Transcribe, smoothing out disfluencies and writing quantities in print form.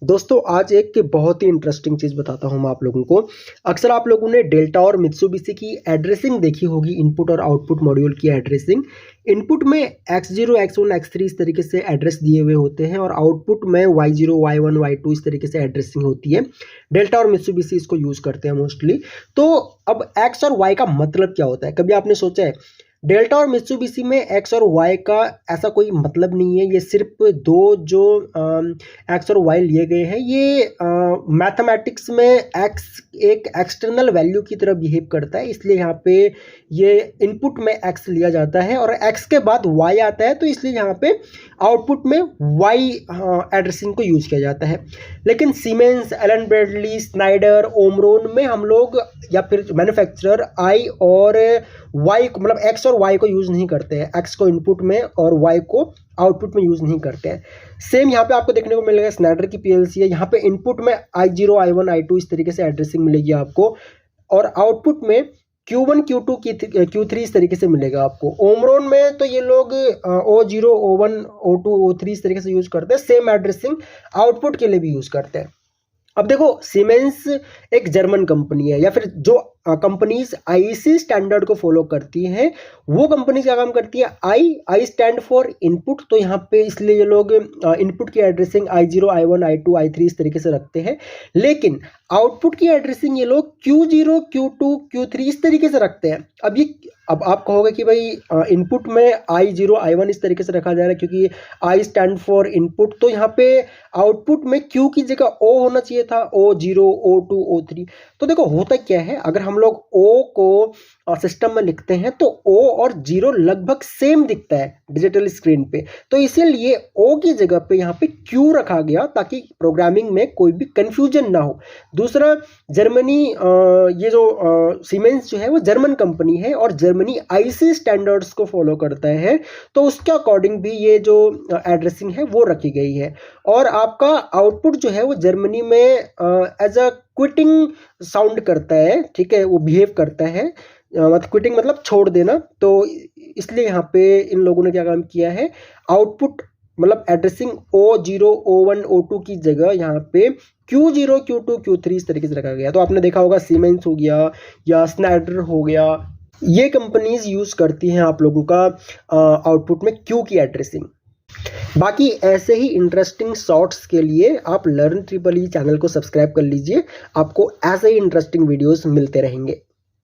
दोस्तों आज एक बहुत ही इंटरेस्टिंग चीज़ बताता हूँ मैं आप लोगों को। अक्सर आप लोगों ने डेल्टा और मित्सुबिशी की एड्रेसिंग देखी होगी, इनपुट और आउटपुट मॉड्यूल की एड्रेसिंग। इनपुट में x0, x1, x3 इस तरीके से एड्रेस दिए हुए होते हैं और आउटपुट में y0, y1, y2 इस तरीके से एड्रेसिंग होती है। डेल्टा और मित्सुबिशी इसको यूज़ करते हैं मोस्टली। तो अब x और y का मतलब क्या होता है, कभी आपने सोचा है? डेल्टा और मित्सुबिशी में एक्स और वाई का ऐसा कोई मतलब नहीं है। ये सिर्फ दो जो एक्स और वाई लिए गए हैं, ये मैथमेटिक्स में एक्स एक एक्सटर्नल वैल्यू की तरह बिहेव करता है, इसलिए यहाँ पे ये इनपुट में एक्स लिया जाता है और एक्स के बाद वाई आता है, तो इसलिए यहाँ पे आउटपुट में वाई एड्रेसिंग को यूज़ किया जाता है। लेकिन Siemens, Allen Bradley, Schneider, Omron में हम लोग या फिर मैन्युफैक्चरर आई और वाई को मतलब एक्स और वाई को यूज़ नहीं करते हैं। एक्स को इनपुट में और वाई को आउटपुट में यूज़ नहीं करते हैं। सेम यहाँ पे आपको देखने को मिलेगा, स्नाइडर की पीएलसी है, यहाँ पे इनपुट में I0, I1, I2 इस तरीके से एड्रेसिंग मिलेगी आपको और आउटपुट में Q1, Q2, Q3 इस तरीके से मिलेगा आपको। ओमरोन में तो ये लोग O0, O1, O2, O3 इस तरीके से यूज़ करते हैं। सेम एड्रेसिंग आउटपुट के लिए भी यूज़ करते हैं। अब देखो, सीमेंस एक जर्मन कंपनी है या फिर जो कंपनीज आईसी स्टैंडर्ड को फॉलो करती हैं वो कंपनी क्या काम करती है, आई स्टैंड फॉर इनपुट, तो यहाँ पे इसलिए ये लोग इनपुट की addressing I0, I1, I2, I3 इस तरीके से रखते हैं। लेकिन आउटपुट की एड्रेसिंग ये लोग Q0, Q2, Q3 इस तरीके से रखते हैं। अब आप कहोगे कि भाई इनपुट में I0, I1 इस तरीके से रखा जा रहा है क्योंकि I स्टैंड फॉर इनपुट, तो यहाँ पे आउटपुट में Q की जगह O होना चाहिए था, O0, O2, O3। तो देखो होता क्या है, अगर हम लोग O को सिस्टम में लिखते हैं तो O और 0 लगभग सेम दिखता है डिजिटल स्क्रीन पे, तो इसीलिए O की जगह पे यहाँ पे Q रखा गया ताकि प्रोग्रामिंग में कोई भी कंफ्यूजन ना हो। दूसरा, जर्मनी ये जो सीमेंस जो है वो जर्मन कंपनी है और जर्मनी आईसी स्टैंडर्ड्स को फॉलो करता है, तो उसके अकॉर्डिंग भी ये जो एड्रेसिंग है वो रखी गई है। और आपका आउटपुट जो है वो जर्मनी में एज अ क्विटिंग साउंड करता है, ठीक है, वो बिहेव करता है, मतलब क्विटिंग मतलब छोड़ देना। तो इसलिए यहाँ पे इन लोगों ने क्या काम किया है, आउटपुट मतलब एड्रेसिंग O0, O1, O2 की जगह यहाँ पे Q0, Q2, Q3 इस तरीके से रखा गया। तो आपने देखा होगा सीमेंस हो गया या स्नाइडर हो गया, ये कंपनीज यूज करती हैं आप लोगों का आउटपुट में Q की एड्रेसिंग। बाकी ऐसे ही इंटरेस्टिंग शॉर्ट्स के लिए आप लर्न ट्रिपल ई चैनल को सब्सक्राइब कर लीजिए, आपको ऐसे ही इंटरेस्टिंग वीडियोस मिलते रहेंगे।